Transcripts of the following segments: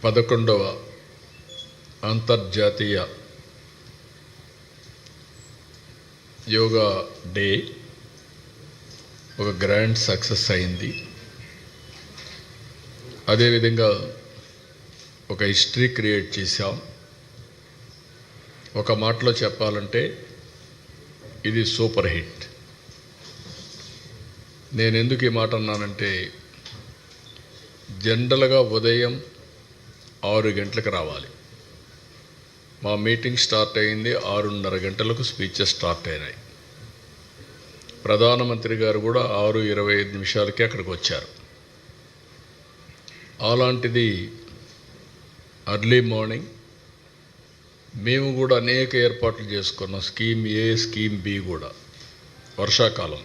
11వ అంతర్జాతీయ యోగా డే ఒక grand success అయింది. అదేవిధంగా ఒక హిస్టరీ క్రియేట్ చేశాం. ఒక మాటలో చెప్పాలంటే ఇది సూపర్ హిట్. నేను ఎందుకు ఈ మాట అన్నానంటే, జనరల్గా ఉదయం 6 గంటలకు రావాలి. మా మీటింగ్ స్టార్ట్ అయింది 6:30 గంటలకు. స్పీచెస్ స్టార్ట్ అయినాయి. ప్రధానమంత్రి గారు కూడా 6:25 అక్కడికి వచ్చారు. అలాంటిది ఎర్లీ మార్నింగ్ మేము కూడా అనేక ఏర్పాట్లు చేసుకున్నాం. స్కీమ్ ఏ, స్కీమ్ బి కూడా. వర్షాకాలం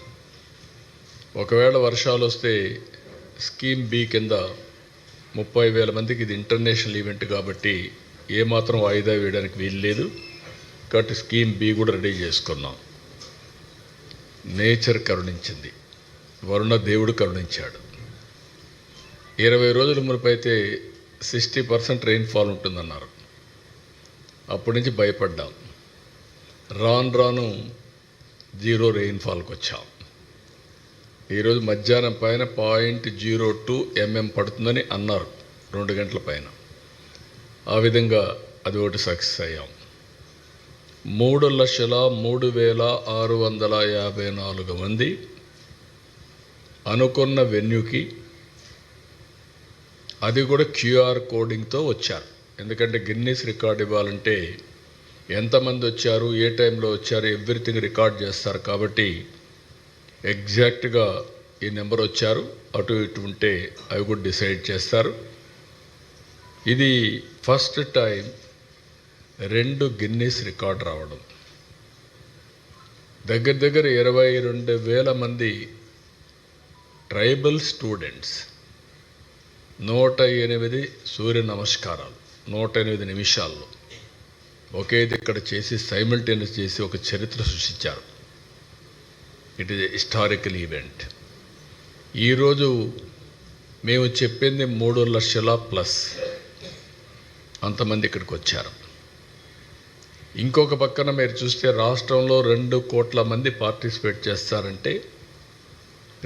ఒకవేళ వర్షాలు వస్తే స్కీమ్ బి కింద 30,000 మందికి, ఇది ఇంటర్నేషనల్ ఈవెంట్ కాబట్టి ఏమాత్రం వాయిదా వేయడానికి వీలు లేదు కాబట్టి స్కీమ్ బి కూడా రెడీ చేసుకున్నాం. నేచర్ కరుణించింది, వరుణ దేవుడు కరుణించాడు. 20 రోజుల మునుపు అయితే 60% రెయిన్ఫాల్ ఉంటుందన్నారు. అప్పటి నుంచి భయపడ్డాం. రాను 0 రెయిన్ఫాల్కి వచ్చాం. ఈరోజు మధ్యాహ్నం పైన 0.02 mm పడుతుందని అన్నారు 2 గంటల పైన. ఆ విధంగా అది ఒకటి సక్సెస్ అయ్యాం. 3,03,654 మంది అనుకున్న వెన్యూకి, అది కూడా QR కోడింగ్తో వచ్చారు. ఎందుకంటే గిన్నీస్ రికార్డ్ ఇవ్వాలంటే ఎంతమంది వచ్చారు, ఏ టైంలో వచ్చారు, ఎవ్రీథింగ్ రికార్డ్ చేస్తారు. కాబట్టి ఎగ్జాక్ట్గా ఈ నెంబర్ వచ్చారు, అటు ఇటు ఉంటే అవి కూడా డిసైడ్ చేస్తారు. ఇది ఫస్ట్ టైం 2 గిన్నీస్ రికార్డ్ రావడం. దగ్గర 22,000 మంది ట్రైబల్ స్టూడెంట్స్ 108 సూర్య నమస్కారాలు 108 నిమిషాల్లో ఒకే ఇక్కడ చేసి సైమల్టేనియస్ చేసి ఒక చరిత్ర సృష్టించారు. It is historical event. ఈరోజు మేము చెప్పింది 3 లక్షల ప్లస్ అంతమంది ఇక్కడికి వచ్చారు. ఇంకొక పక్కన మీరు చూస్తే రాష్ట్రంలో 2 కోట్ల మంది పార్టిసిపేట్ చేస్తారంటే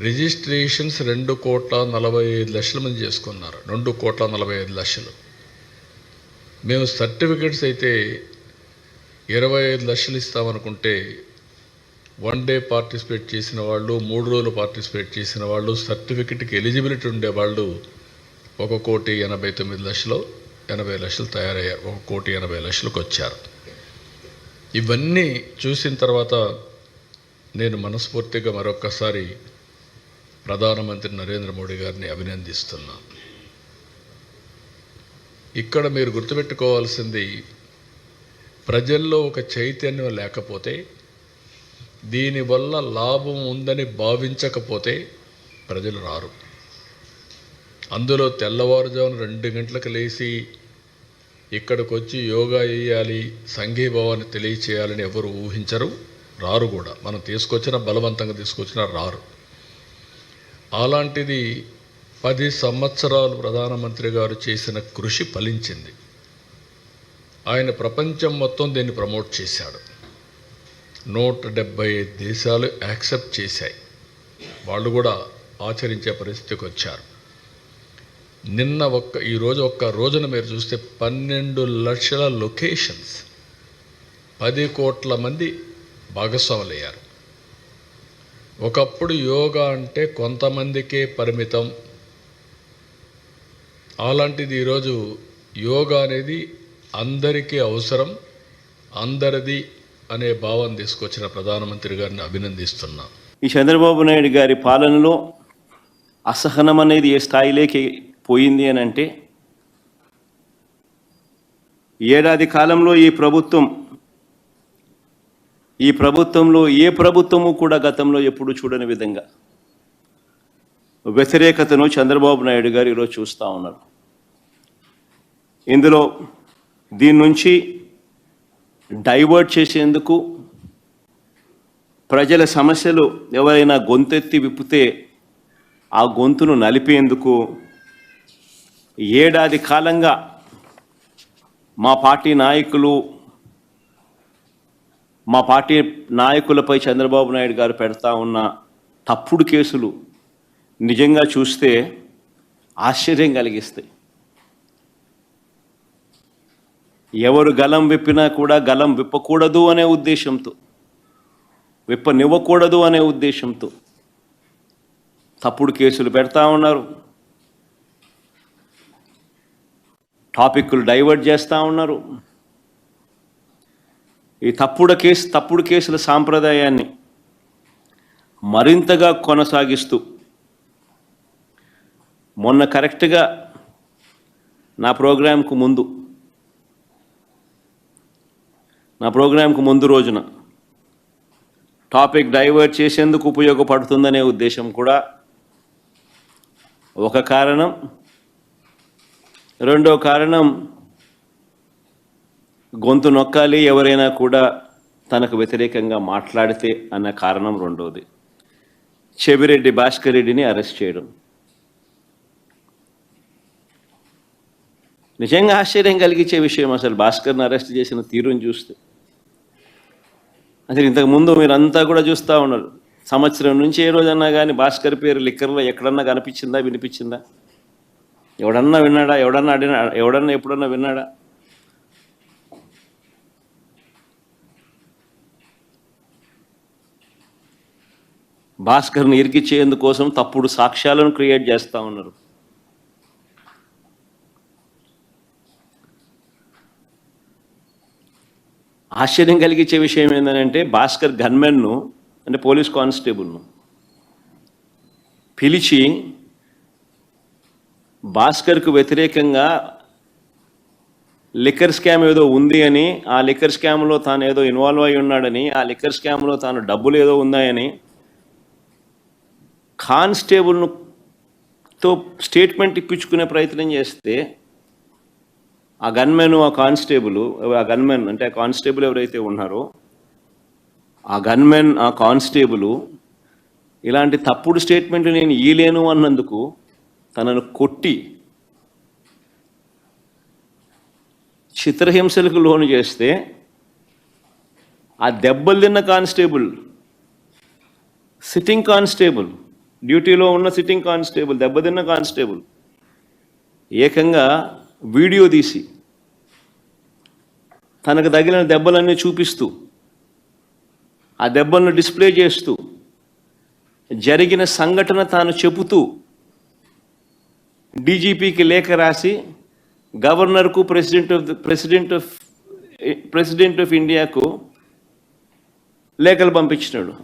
రిజిస్ట్రేషన్స్ 2,45,00,000 మంది చేసుకున్నారు. 2,45,00,000. మేము సర్టిఫికెట్స్ అయితే 25 లక్షలు ఇస్తామనుకుంటే 1 డే పార్టిసిపేట్ చేసిన వాళ్ళు, 3 రోజులు పార్టిసిపేట్ చేసిన వాళ్ళు, సర్టిఫికెట్కి ఎలిజిబిలిటీ ఉండేవాళ్ళు 1,89,80,00,000 తయారయ్యారు. 1,80,00,000కి వచ్చారు. ఇవన్నీ చూసిన తర్వాత నేను మనస్ఫూర్తిగా మరొక్కసారి ప్రధానమంత్రి నరేంద్ర మోడీ గారిని అభినందిస్తున్నాను. ఇక్కడ మీరు గుర్తుపెట్టుకోవాల్సింది, ప్రజల్లో ఒక చైతన్యం లేకపోతే, దీనివల్ల లాభం ఉందని భావించకపోతే ప్రజలు రారు. అందులో తెల్లవారుజామున 2 గంటలకు లేచి ఇక్కడికి వచ్చి యోగా చేయాలి, సంఘీభావాన్ని తెలియచేయాలని ఎవరు ఊహించరు, రారు కూడా. మనం బలవంతంగా తీసుకొచ్చినా రారు. అలాంటిది 10 సంవత్సరాలు ప్రధానమంత్రి గారు చేసిన కృషి ఫలించింది. ఆయన ప్రపంచం మొత్తం దీన్ని ప్రమోట్ చేశాడు. 175 దేశాలు యాక్సెప్ట్ చేశాయి. వాళ్ళు కూడా ఆచరించే పరిస్థితికి వచ్చారు. ఈరోజు ఒక్క రోజున మీరు చూస్తే 12 లక్షల లొకేషన్స్, 10 కోట్ల మంది భాగస్వాములయ్యారు. ఒకప్పుడు యోగా అంటే కొంతమందికే పరిమితం. అలాంటిది ఈరోజు యోగా అనేది అందరికీ అవసరం, అందరిది అనే భావం తీసుకొచ్చిన ప్రధానమంత్రి గారిని అభినందిస్తున్నా. ఈ చంద్రబాబు నాయుడు గారి పాలనలో అసహనం అనేది ఏ స్థాయిలోకి పోయింది అని అంటే, ఏడాది కాలంలో ఈ ప్రభుత్వంలో ఏ ప్రభుత్వము కూడా గతంలో ఎప్పుడు చూడని విధంగా వ్యతిరేకతను చంద్రబాబు నాయుడు గారు ఈరోజు చూస్తూ ఉన్నారు. ఇందులో దీని నుంచి డైవర్ట్ చేసేందుకు, ప్రజల సమస్యలు ఎవరైనా గొంతెత్తి విప్పితే ఆ గొంతును నలిపేందుకు ఏడాది కాలంగా మా పార్టీ నాయకులపై చంద్రబాబు నాయుడు గారు పెడతా ఉన్న తప్పుడు కేసులు నిజంగా చూస్తే ఆశ్చర్యం కలిగిస్తాయి. ఎవరు గలం విప్పినా కూడా గలం విప్పకూడదు అనే ఉద్దేశంతో, విప్పనివ్వకూడదు అనే ఉద్దేశంతో తప్పుడు కేసులు పెడతా ఉన్నారు, టాపిక్లు డైవర్ట్ చేస్తూ ఉన్నారు. ఈ తప్పుడు కేసుల సాంప్రదాయాన్ని మరింతగా కొనసాగిస్తూ మొన్న కరెక్ట్గా నా ప్రోగ్రాంకు ముందు రోజున టాపిక్ డైవర్ట్ చేసేందుకు ఉపయోగపడుతుందనే ఉద్దేశం కూడా ఒక కారణం. రెండో కారణం, గొంతు నొక్కాలి ఎవరైనా కూడా తనకు వ్యతిరేకంగా మాట్లాడితే అన్న కారణం రెండోది. చెవిరెడ్డి భాస్కర్ రెడ్డిని అరెస్ట్ చేయడం నిజంగా ఆశ్చర్యం కలిగించే విషయం. అసలు భాస్కర్ని అరెస్ట్ చేసిన తీరుని చూస్తే అసలు ఇంతకుముందు మీరంతా కూడా చూస్తూ ఉన్నారు. సంవత్సరం నుంచి ఏ రోజన్నా కానీ భాస్కర్ పేరు లిక్కర్లో ఎక్కడన్నా కనిపించిందా, వినిపించిందా? ఎవడన్నా విన్నాడా? ఎవడన్నా ఎప్పుడన్నా విన్నాడా? భాస్కర్ని ఇరికిచ్చేందుకోసం తప్పుడు సాక్ష్యాలను క్రియేట్ చేస్తూ ఉన్నారు. ఆశ్చర్యం కలిగించే విషయం ఏంటంటే భాస్కర్ గన్మెన్ను, అంటే పోలీస్ కానిస్టేబుల్ను పిలిచి భాస్కర్కు వ్యతిరేకంగా లిక్కర్ స్కామ్ ఏదో ఉంది అని, ఆ లిక్కర్ స్కామ్లో తాను ఏదో ఇన్వాల్వ్ అయి ఉన్నాడని, ఆ లిక్కర్ స్కామ్లో తాను డబ్బులు ఏదో ఉన్నాయని కానిస్టేబుల్తో స్టేట్మెంట్ ఇప్పించుకునే ప్రయత్నం చేస్తే ఆ గన్మెన్, ఆ గన్మెన్ అంటే ఆ కానిస్టేబుల్ ఎవరైతే ఉన్నారో ఆ గన్మెన్, ఆ కానిస్టేబుల్ ఇలాంటి తప్పుడు స్టేట్మెంట్లు నేను ఇయ్యలేను అన్నందుకు తనను కొట్టి చిత్రహింసలకు లోను చేస్తే ఆ దెబ్బలు తిన్న కానిస్టేబుల్, సిట్టింగ్ కానిస్టేబుల్, డ్యూటీలో ఉన్న సిట్టింగ్ కానిస్టేబుల్, దెబ్బతిన్న కానిస్టేబుల్ ఏకంగా వీడియో తీసి తనకు తగిలిన దెబ్బలన్నీ చూపిస్తూ, ఆ దెబ్బలను డిస్ప్లే చేస్తూ, జరిగిన సంఘటన తాను చెబుతూ డీజీపీకి లేఖ రాసి గవర్నర్కు, ప్రెసిడెంట్ ఆఫ్ ఇండియాకు లేఖలు పంపించినాడు.